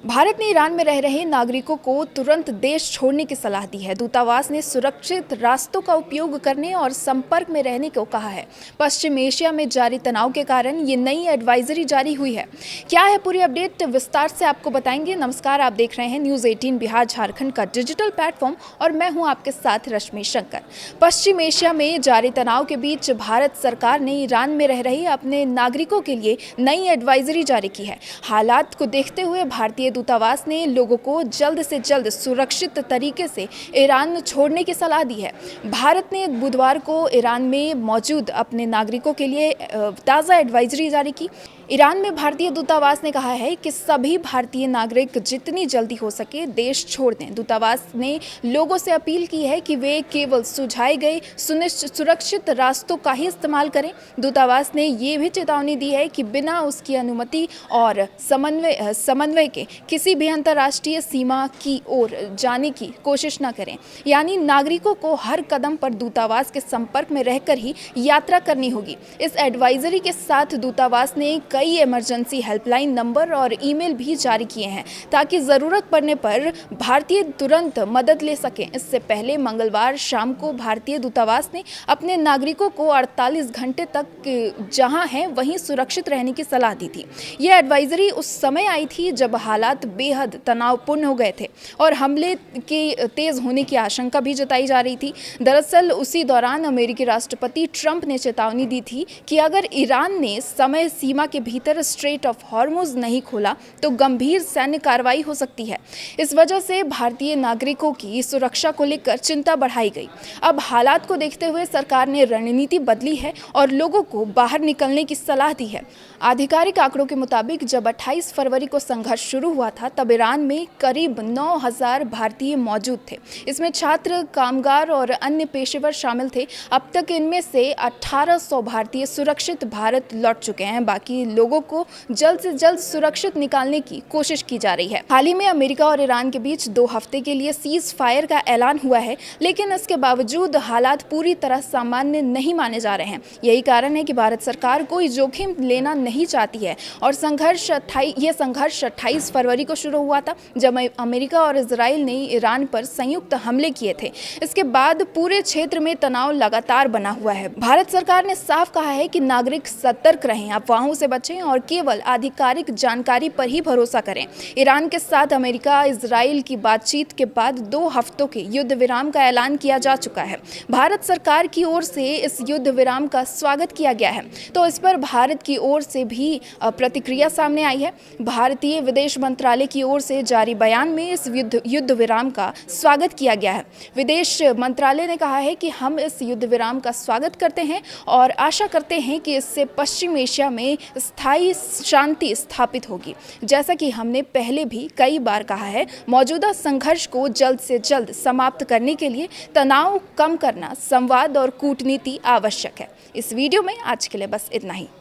भारत ने ईरान में रह रहे नागरिकों को तुरंत देश छोड़ने की सलाह दी है। दूतावास ने सुरक्षित रास्तों का उपयोग करने और संपर्क में रहने को कहा है। पश्चिम एशिया में जारी तनाव के कारण ये नई एडवाइजरी जारी हुई है। क्या है पूरी अपडेट, विस्तार से आपको बताएंगे। नमस्कार, आप देख रहे हैं न्यूज़ 18 बिहार झारखंड का डिजिटल प्लेटफॉर्म और मैं हूं आपके साथ रश्मि शंकर। पश्चिम एशिया में जारी तनाव के बीच भारत सरकार ने ईरान में रह रहे अपने नागरिकों के लिए नई एडवाइजरी जारी की है। हालात को देखते हुए भारतीय दूतावास ने लोगों को जल्द से जल्द सुरक्षित तरीके से ईरान छोड़ने की सलाह दी है। भारत ने बुधवार को ईरान में मौजूद अपने नागरिकों के लिए ताज़ा एडवाइजरी जारी की। ईरान में भारतीय दूतावास ने कहा है कि सभी भारतीय नागरिक जितनी जल्दी हो सके देश छोड़ दें। दूतावास ने लोगों से अपील की है कि वे केवल सुझाए गए सुरक्षित रास्तों का ही इस्तेमाल करें। दूतावास ने ये भी चेतावनी दी है कि बिना उसकी अनुमति और समन्वय के किसी भी अंतर्राष्ट्रीय सीमा की ओर जाने की कोशिश न करें। यानी नागरिकों को हर कदम पर दूतावास के संपर्क में रहकर ही यात्रा करनी होगी। इस एडवाइजरी के साथ दूतावास ने कई इमरजेंसी हेल्पलाइन नंबर और ईमेल भी जारी किए हैं ताकि ज़रूरत पड़ने पर भारतीय तुरंत मदद ले सकें। इससे पहले मंगलवार शाम को भारतीय दूतावास ने अपने नागरिकों को 48 घंटे तक जहां हैं वहीं सुरक्षित रहने की सलाह दी थी। यह एडवाइजरी उस समय आई थी जब हालात बेहद तनावपूर्ण हो गए थे और हमले के तेज़ होने की आशंका भी जताई जा रही थी। दरअसल उसी दौरान अमेरिकी राष्ट्रपति ट्रंप ने चेतावनी दी थी कि अगर ईरान ने समय सीमा के भीतर स्ट्रेट ऑफ हॉर्मुज नहीं खोला तो गंभीर सैन्य कार्रवाई हो सकती है। इस वजह से भारतीय नागरिकों की सुरक्षा को लेकर चिंता बढ़ाई गई। अब हालात को देखते हुए सरकार ने रणनीति बदली है और लोगों को बाहर निकलने की सलाह दी है। आधिकारिक आंकड़ों के मुताबिक जब 28 फरवरी को संघर्ष शुरू हुआ था तब ईरान में करीब 9,000 भारतीय मौजूद थे। इसमें छात्र, कामगार और अन्य पेशेवर शामिल थे। अब तक इनमें से 1800 भारतीय सुरक्षित भारत लौट चुके हैं। बाकी लोगों को जल्द से जल्द सुरक्षित निकालने की कोशिश की जा रही है। हाल ही में अमेरिका और ईरान के बीच 2 हफ्ते के लिए सीज फायर का ऐलान हुआ है, लेकिन इसके बावजूद हालात पूरी तरह सामान्य नहीं माने जा रहे हैं। यही कारण है कि भारत सरकार कोई जोखिम लेना नहीं चाहती है और संघर्ष 28 फरवरी को शुरू हुआ था जब अमेरिका और इजराइल ने ईरान पर संयुक्त हमले किए थे। इसके बाद पूरे क्षेत्र में तनाव लगातार बना हुआ है। भारत सरकार ने साफ कहा है कि नागरिक सतर्क रहें, अफवाहों से बचें और केवल आधिकारिक जानकारी पर ही भरोसा करें। ईरान के साथ अमेरिका इजराइल की बातचीत के बाद 2 हफ्तों के युद्ध विराम का ऐलान किया जा चुका है। भारत सरकार की ओर से इस युद्ध विराम का स्वागत किया गया है, तो इस पर भारत की ओर से भी प्रतिक्रिया सामने आई है। भारतीय विदेश मंत्रालय की ओर से जारी बयान में इस युद्ध विराम का स्वागत किया गया है। विदेश मंत्रालय ने कहा है कि हम इस युद्ध विराम का स्वागत करते हैं और आशा करते हैं कि इससे पश्चिम एशिया में स्थायी शांति स्थापित होगी। जैसा कि हमने पहले भी कई बार कहा है, मौजूदा संघर्ष को जल्द से जल्द समाप्त करने के लिए तनाव कम करना, संवाद और कूटनीति आवश्यक है। इस वीडियो में आज के लिए बस इतना ही।